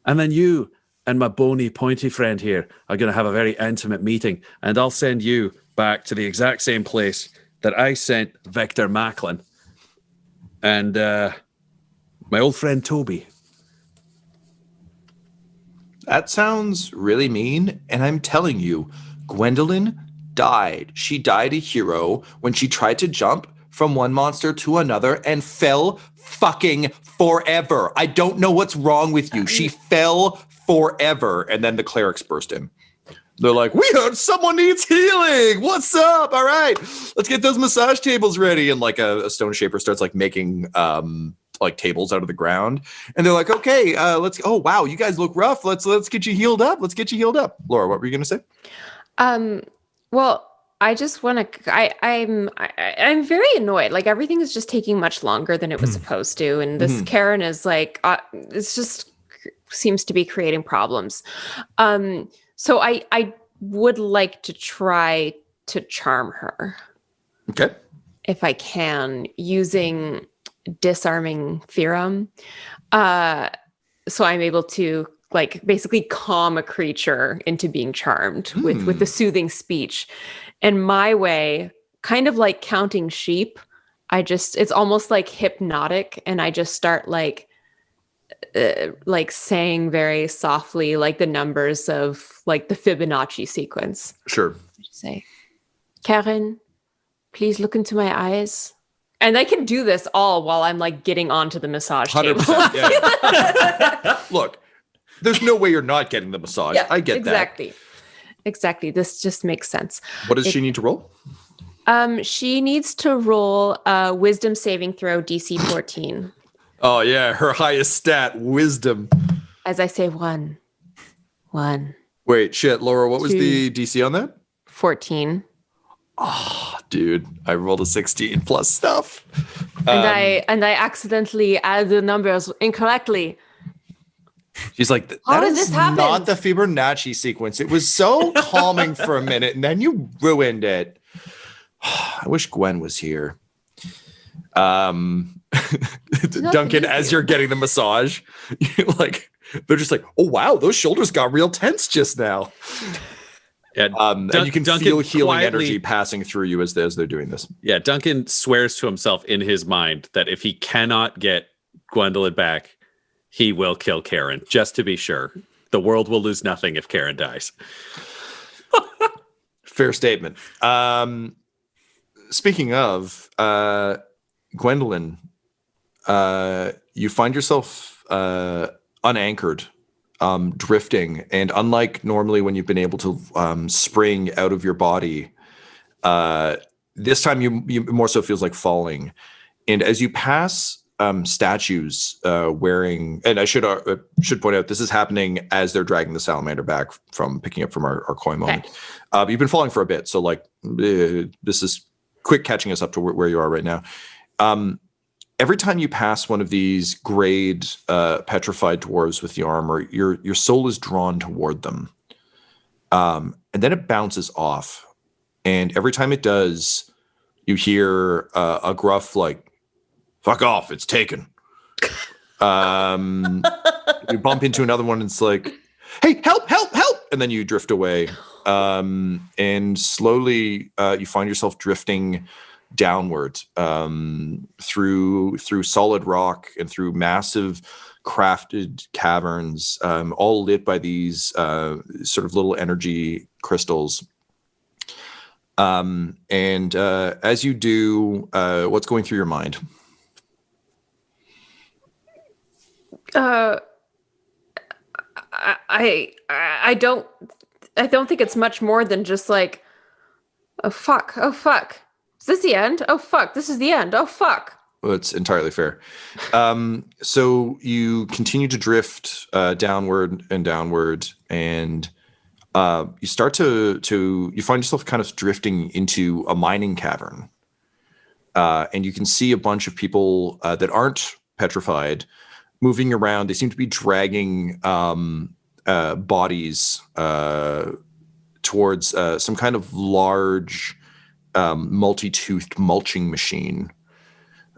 And then you and my bony, pointy friend here are going to have a very intimate meeting, and I'll send you back to the exact same place that I sent Victor Macklin and my old friend Toby. That sounds really mean, and I'm telling you, Gwendolyn died. She died a hero when she tried to jump from one monster to another and fell fucking forever. I don't know what's wrong with you. She fell forever. And then the clerics burst in. They're like, we heard someone needs healing. What's up? All right, let's get those massage tables ready. And like a stone shaper starts like making like tables out of the ground. And they're like, okay, let's, oh, wow, you guys look rough. Let's get you healed up. Let's get you healed up. Laura, what were you going to say? Well, I just want to, I'm very annoyed. Like everything is just taking much longer than it was supposed to. And this Karen is like, it's just seems to be creating problems. So I would like to try to charm her. Okay. If I can, using disarming theorem. So I'm able to like basically calm a creature into being charmed with the soothing speech. And my way, kind of like counting sheep, it's almost like hypnotic. And I just start like saying very softly, like the numbers of like the Fibonacci sequence. Sure. Say, Karen, please look into my eyes. And I can do this all while I'm like getting onto the massage table. 100%. Yeah. Look, there's no way you're not getting the massage. Yeah, I get exactly. Exactly. This just makes sense. What does she need to roll? She needs to roll a wisdom saving throw DC 14. Oh, yeah. Her highest stat, wisdom. As I say, one. Wait, shit. Laura, what was the DC on that? 14. Oh, dude, I rolled a 16 plus stuff. And I accidentally added the numbers incorrectly. She's like, How that does is this happen? not the Fibonacci sequence. It was so calming for a minute, and then you ruined it. I wish Gwen was here. Duncan, as you're getting the massage, you're like, they're just like, oh wow, those shoulders got real tense just now. Yeah, and you can Duncan feel healing quietly, energy passing through you as they're doing this. Yeah, Duncan swears to himself in his mind that if he cannot get Gwendolyn back, he will kill Karen, just to be sure. The world will lose nothing if Karen dies. Fair statement. Speaking of Gwendolyn, you find yourself unanchored, drifting, and unlike normally when you've been able to spring out of your body, this time you more so feels like falling. And as you pass statues wearing, and I should point out, this is happening as they're dragging the salamander back from picking up from our koi moment. Okay. You've been falling for a bit, so like this is quick catching us up to where you are right now. Every time you pass one of these grayed petrified dwarves with the armor, your soul is drawn toward them, and then it bounces off. And every time it does, you hear a gruff like, "Fuck off! It's taken." You bump into another one, and it's like, "Hey, help! Help! Help!" And then you drift away, and slowly you find yourself drifting downward through solid rock and through massive crafted caverns, all lit by these sort of little energy crystals. And as you do, what's going through your mind? I don't think it's much more than just like, oh fuck, is this the end? Oh fuck, this is the end. Oh fuck. Well, it's entirely fair. So you continue to drift downward, and you start to you find yourself kind of drifting into a mining cavern, and you can see a bunch of people that aren't petrified moving around. They seem to be dragging bodies towards some kind of large multi-toothed mulching machine.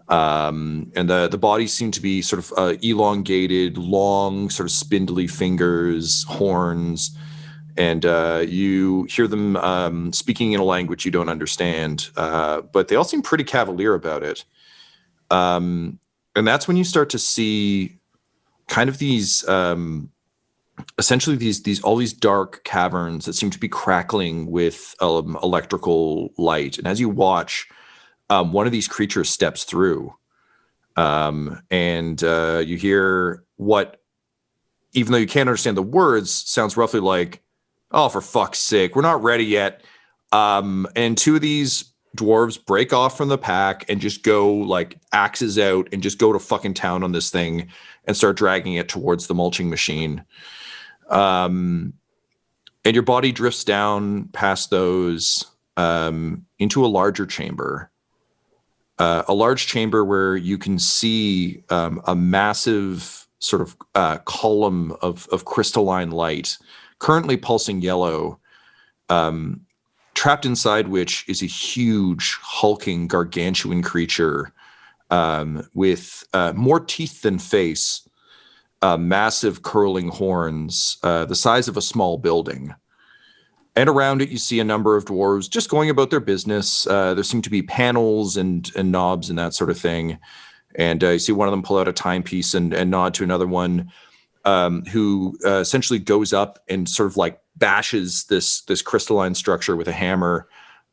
And the bodies seem to be sort of elongated, long, sort of spindly fingers, horns, and you hear them speaking in a language you don't understand, but they all seem pretty cavalier about it. And that's when you start to see kind of these, essentially these all these dark caverns that seem to be crackling with electrical light. And as you watch, one of these creatures steps through, and you hear what, even though you can't understand the words, sounds roughly like, "Oh, for fuck's sake, we're not ready yet." And two of these dwarves break off from the pack and just go like axes out and just go to fucking town on this thing and start dragging it towards the mulching machine. And your body drifts down past those into a larger chamber. A large chamber where you can see a massive sort of column of crystalline light, currently pulsing yellow, trapped inside which is a huge, hulking, gargantuan creature with more teeth than face, massive curling horns, the size of a small building. And around it, you see a number of dwarves just going about their business. There seem to be panels and knobs and that sort of thing. And you see one of them pull out a timepiece and nod to another one who essentially goes up and sort of like bashes this crystalline structure with a hammer.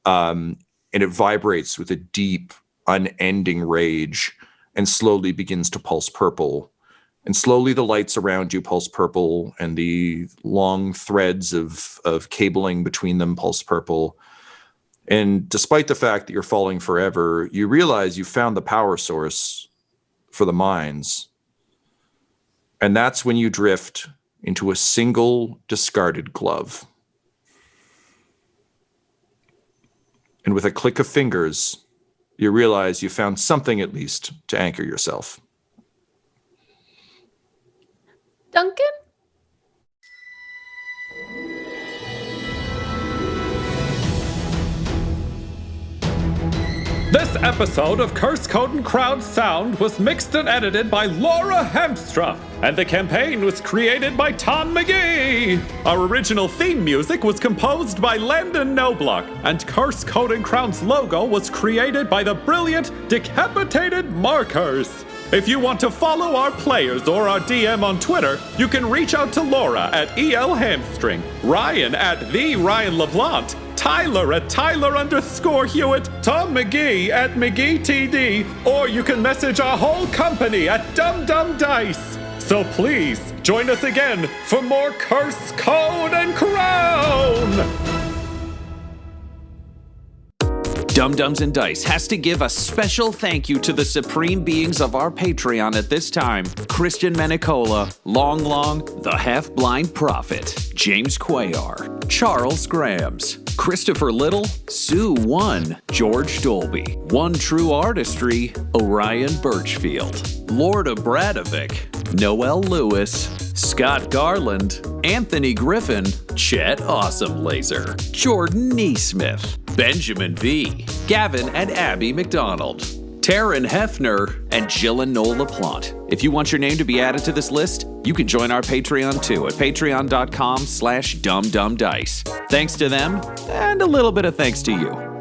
And it vibrates with a deep, unending rage and slowly begins to pulse purple. And slowly the lights around you pulse purple, and the long threads of cabling between them pulse purple. And despite the fact that you're falling forever, you realize you found the power source for the mines. And that's when you drift into a single discarded glove. And with a click of fingers, you realize you found something at least to anchor yourself. Duncan? This episode of Curse Code and Crowd Sound was mixed and edited by Laura Hemstra, and the campaign was created by Tom McGee. Our original theme music was composed by Landon Knoblock, and Curse Code and Crown's logo was created by the brilliant Decapitated Markers. If you want to follow our players or our DM on Twitter, you can reach out to Laura at EL Hamstring, Ryan at the Ryan LaPlante, Tyler at Tyler_Hewitt, Tom McGee at McGeeTD, or you can message our whole company at DumDumDice. So please, join us again for more Curse, Code, and Crown! Dum-Dums and Dice has to give a special thank you to the supreme beings of our Patreon at this time: Christian Menicola, Long, the Half-Blind Prophet, James Cuellar, Charles Grams, Christopher Little, Sue One, George Dolby, One True Artistry, Orion Birchfield, Lord of Bradovic, Noel Lewis, Scott Garland, Anthony Griffin, Chet Awesome Laser, Jordan Neesmith, Benjamin V, Gavin and Abby McDonald, Taryn Hefner, and Jill and Noel LaPlante. If you want your name to be added to this list, you can join our Patreon too at patreon.com/dumdumdice. Thanks to them, and a little bit of thanks to you.